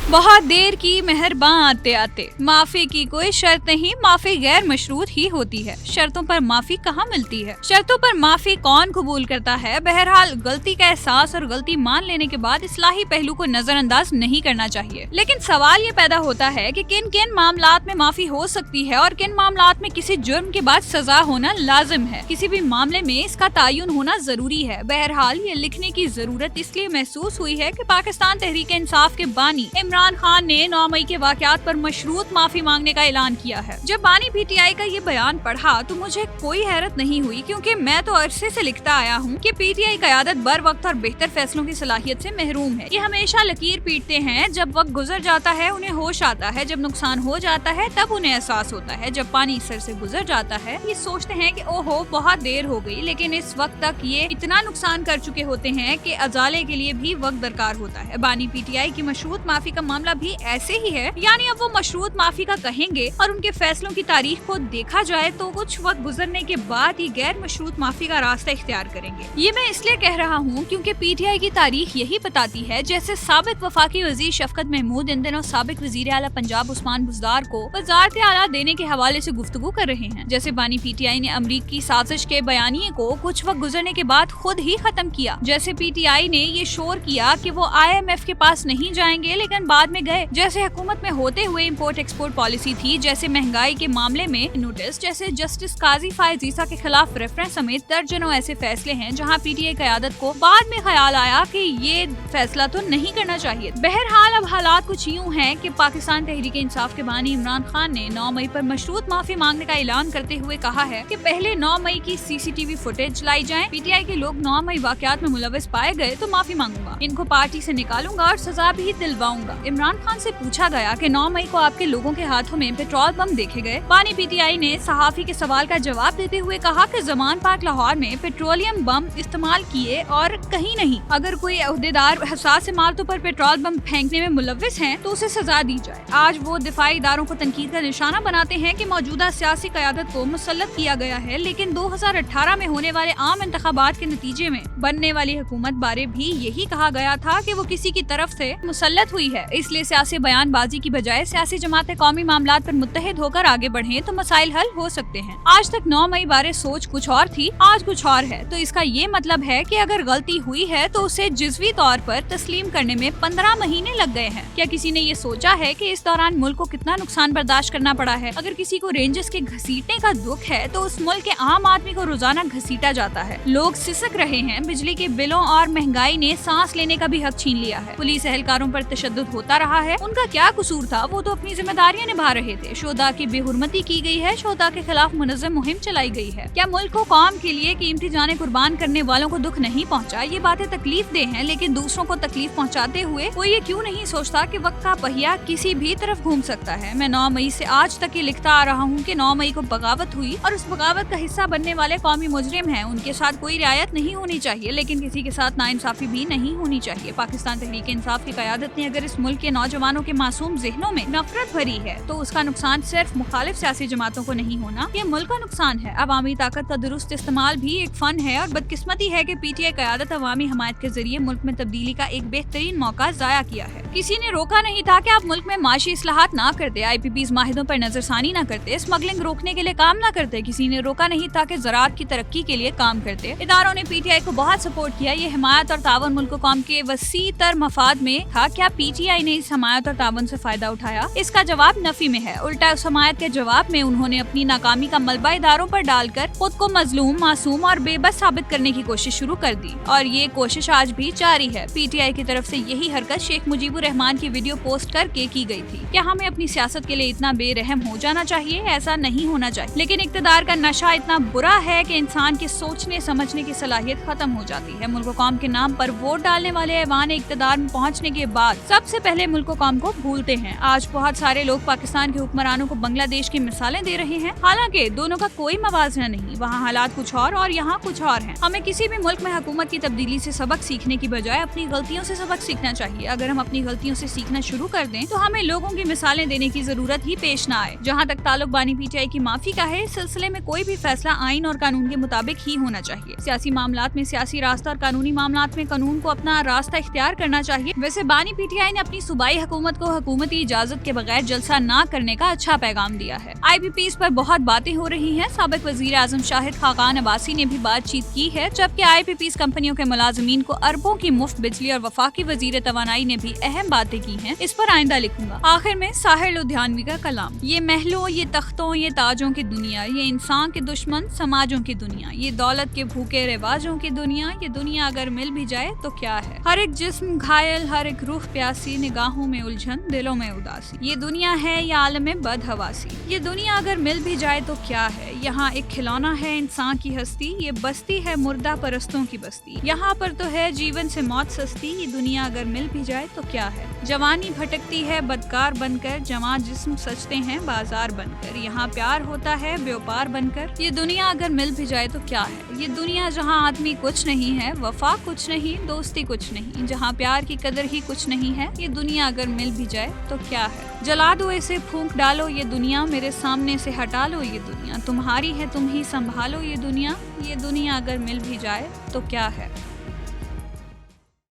बहुत देर की मेहरबान आते आते, माफी की कोई शर्त नहीं, माफी गैर मशरूत ही होती है। शर्तों पर माफी कहाँ मिलती है? शर्तों पर माफी कौन कबूल करता है? बहरहाल गलती का एहसास और गलती मान लेने के बाद इस्लाही पहलू को नजरअंदाज नहीं करना चाहिए। लेकिन सवाल ये पैदा होता है कि किन किन मामलात में माफी हो सकती है और किन मामलात में किसी जुर्म के बाद सजा होना लाजिम है। किसी भी मामले में इसका तयन होना जरूरी है। बहरहाल ये लिखने की जरूरत इसलिए महसूस हुई है कि पाकिस्तान तहरीक इंसाफ के बानी इमरान खान ने 9 मई के वाकयात पर मशरूत माफी मांगने का ऐलान किया है। जब बानी पीटीआई का ये बयान पढ़ा तो मुझे कोई हैरत नहीं हुई, क्योंकि मैं तो अरसे से लिखता आया हूँ कि पीटीआई क़यादत बर वक्त और बेहतर फैसलों की सलाहियत से महरूम है। ये हमेशा लकीर पीटते हैं। जब वक्त गुजर जाता है उन्हें होश आता है, जब नुकसान हो जाता है तब उन्हें एहसास होता है, जब पानी सर से गुजर जाता है ये सोचते हैं कि ओहो बहुत देर हो गई। लेकिन इस वक्त तक ये इतना नुकसान कर चुके होते हैं कि अजाले के लिए भी वक्त दरकार होता है। बानी पीटीआई की मशरूत माफी का मामला भी ऐसे ही है, यानी अब वो मशरूत माफी का कहेंगे और उनके फैसलों की तारीख को देखा जाए तो कुछ वक्त गुजरने के बाद ये गैर मशरूत माफी का रास्ता इख्तियार करेंगे। ये मैं इसलिए कह रहा हूँ क्योंकि पीटीआई की तारीख यही बताती है। जैसे साबिक वफाकी वजीर शफकत महमूद इन दिनों साबिक वजीर आला पंजाब उस्मान बुज़दार को वज़ारत आला देने के हवाले से गुफ्तगू कर रहे हैं। जैसे बानी पीटीआई ने अमरीकी साजिश के बयानिए को कुछ वक्त गुजरने के बाद खुद ही खत्म किया। जैसे पीटीआई ने ये शोर किया कि वो IMF के पास नहीं जाएंगे लेकिन बाद में गए। जैसे हुकूमत में होते हुए इम्पोर्ट एक्सपोर्ट पॉलिसी थी। जैसे महंगाई के मामले में नोटिस, जैसे जस्टिस काजी फायज ईसा के खिलाफ रेफरेंस समेत दर्जनों ऐसे फैसले हैं जहां पीटीआई क़यादत को बाद में ख्याल आया कि ये फैसला तो नहीं करना चाहिए। बहरहाल अब हालात कुछ यूँ हैं कि पाकिस्तान तहरीक इंसाफ के बानी इमरान खान ने 9 मई पर मशरूत माफी मांगने का ऐलान करते हुए कहा है कि पहले 9 मई की CCTV फुटेज लाई जाए। पीटीआई के लोग 9 मई वाकयात में मुलविस पाए गए तो माफी मांगूंगा, इनको पार्टी से निकालूंगा और सजा भी दिलवाऊंगा। इमरान खान से पूछा गया कि 9 मई को आपके लोगों के हाथों में पेट्रोल बम देखे गए। बानी पीटीआई ने सहाफी के सवाल का जवाब देते हुए कहा कि जमान पार्क लाहौर में पेट्रोलियम बम इस्तेमाल किए और कहीं नहीं। अगर कोई अहदेदार हसास इमारतों पर पेट्रोल बम फेंकने में मुलविस हैं तो उसे सजा दी जाए। आज वो दिफाई इदारों को तनकीद का निशाना बनाते हैं कि मौजूदा सियासी क़यादत को मुसल्लत किया गया है, लेकिन 2018 में होने वाले आम इंतखाबात के नतीजे में बनने वाली हुकूमत बारे भी यही कहा गया था कि वो किसी की तरफ से मुसल्लत हुई है। इसलिए सियासी बयानबाजी की बजाय सियासी जमातें कौमी मामलात पर मुत्तहिद होकर आगे बढ़ें तो मसाइल हल हो सकते हैं। आज तक 9 मई बारे सोच कुछ और थी, आज कुछ और है। तो इसका ये मतलब है कि अगर गलती हुई है तो उसे जिज़वी तौर पर तस्लीम करने में 15 महीने लग गए हैं। क्या किसी ने ये सोचा है कि इस दौरान मुल्क को कितना नुकसान बर्दाश्त करना पड़ा है? अगर किसी को रेंजर्स के घसीटने का दुख है तो उस मुल्क के आम आदमी को रोजाना घसीटा जाता है। लोग सिसक रहे हैं। बिजली के बिलों और महंगाई ने सांस लेने का भी हक छीन लिया है। पुलिस एहलकारों पर तशद्दुद होता रहा है। उनका क्या कसूर था? वो तो अपनी जिम्मेदारियां निभा रहे थे। शोधा की बेहुरमती की गई है। शोधा के खिलाफ मुनज़्ज़म मुहिम चलाई गई है। क्या मुल्क को कौम के लिए कीमती जानें कुर्बान करने वालों को दुख नहीं पहुँचा? ये बातें तकलीफ दे हैं, लेकिन दूसरों को तकलीफ पहुँचाते हुए कोई ये क्यों नहीं सोचता कि वक्त का पहिया किसी भी तरफ घूम सकता है। मैं 9 मई से आज तक ये लिखता आ रहा हूँ कि 9 मई को बगावत हुई और उस बगावत का हिस्सा बनने वाले कौमी मुजरिम हैं। उनके साथ कोई रियायत नहीं होनी चाहिए, लेकिन किसी के साथ नाइंसाफी भी नहीं होनी चाहिए। पाकिस्तान तहरीक इंसाफ की क़यादत ने अगर इस मुल्क के नौजवानों के मासूम ज़हनों में नफरत भरी है तो उसका नुकसान सिर्फ मुखालिफ सियासी जमातों को नहीं होना, ये मुल्क का नुकसान है। अवामी ताकत का दुरुस्त इस्तेमाल भी एक फन है और बदकिस्मती है कि पीटीआई क़यादत अवामी हमायत के जरिए मुल्क में तब्दीली का एक बेहतरीन मौका ज़ाया किया है। किसी ने रोका नहीं था कि आप मुल्क में माशी इस्लाहात ना करते, IPPs माहिदों पर नजरसानी ना करते, स्मगलिंग रोकने के लिए काम ना करते। किसी ने रोका नहीं था कि ज़राअत की तरक्की के लिए काम करते। इदारों ने पीटीआई को बहुत सपोर्ट किया। ये हिमायत और तावन मुल्क कौम के वसी तर मफाद में था। क्या पीटीआई ने इस हिमायत और तावन से फायदा उठाया? इसका जवाब नफी में है। उल्टा उस हिमायत के जवाब में उन्होंने अपनी नाकामी का मलबा इदारों पर डालकर खुद को मजलूम, मासूम और बेबस साबित करने की कोशिश शुरू कर दी और ये कोशिश आज भी जारी है। पीटीआई की तरफ से यही हरकत शेख मुजीबुर रहमान की वीडियो पोस्ट करके की गई थी। क्या हमें अपनी सियासत के लिए इतना बेरहम हो जाना चाहिए? ऐसा नहीं होना चाहिए, लेकिन इक्तदार का नशा इतना बुरा है कि इंसान के सोचने समझने की सलाहियत खत्म हो जाती है। मुल्क कौम के नाम पर वोट डालने वाले ऐवान इक्तदार में पहुँचने के बाद सबसे पहले मुल्क कौम को भूलते हैं। आज बहुत सारे लोग पाकिस्तान के हुक्मरानों को बांग्लादेश की मिसालें दे रहे हैं, हालांकि दोनों का कोई मवाजना नहीं। वहाँ हालात कुछ और यहाँ कुछ और हैं। हमें किसी भी मुल्क में हुकूमत की तब्दीली से सबक सीखने की बजाय अपनी गलतियों से सबक सीखना चाहिए। अगर हम अपनी गलतियों से सीखना शुरू कर दें तो हमें लोगों की मिसालें देने की जरूरत ही पेश न आए। जहाँ तक ताल्लुक बानी पीटीआई की माफी का है, इस सिलसिले में कोई भी फैसला आइन और कानून के मुताबिक ही होना चाहिए। सियासी मामलात में सियासी रास्ता और कानूनी मामलात में कानून को अपना रास्ता इख्तियार करना चाहिए। वैसे बानी पीटीआई ने अपनी अपनी सूबाई हुकूमत को हुकूमती इजाजत के बगैर जलसा ना करने का अच्छा पैगाम दिया है। IPPs पर बहुत बातें हो रही हैं। साबिक वजीर आजम शाहिद खाकान अब्बासी ने भी बातचीत की है, जबकि IPPs कंपनियों के मुलाजमीन को अरबों की मुफ्त बिजली और वफाकी वजीर तवानाई ने भी अहम बातें की हैं। इस पर आइंदा लिखूंगा। आखिर में साहिर लुधियानवी का कलाम। ये महलों, ये तख्तों, ये ताजों की दुनिया, ये इंसान के दुश्मन समाजों की दुनिया, ये दौलत के भूखे रिवाजों की दुनिया, ये दुनिया अगर मिल भी जाए तो क्या है। हर एक जिस्म घायल, हर एक रूह प्यासी, निगाहों में उलझन, दिलों में उदासी। ये दुनिया है या आलम बदहवासी। ये दुनिया अगर मिल भी जाए तो क्या है। यहाँ एक खिलौना है इंसान की हस्ती, ये बस्ती है मुर्दा परस्तों की बस्ती। यहाँ पर तो है जीवन से मौत सस्ती, ये दुनिया अगर मिल भी जाए तो क्या है। जवानी भटकती है बदकार बनकर, जवां जिस्म सजते हैं बाजार बनकर। यहाँ प्यार होता है व्यापार बनकर। ये दुनिया अगर मिल भी जाए तो क्या है। ये दुनिया जहाँ आदमी कुछ नहीं है, वफा कुछ नहीं, दोस्ती कुछ नहीं, जहाँ प्यार की कदर ही कुछ नहीं है। ये दुनिया अगर मिल भी जाए तो क्या है। जला दो इसे, फूंक डालो ये दुनिया, मेरे सामने से हटा लो ये दुनिया। तुम्हारी है, तुम ही संभालो ये दुनिया। ये दुनिया अगर मिल भी जाए तो क्या है।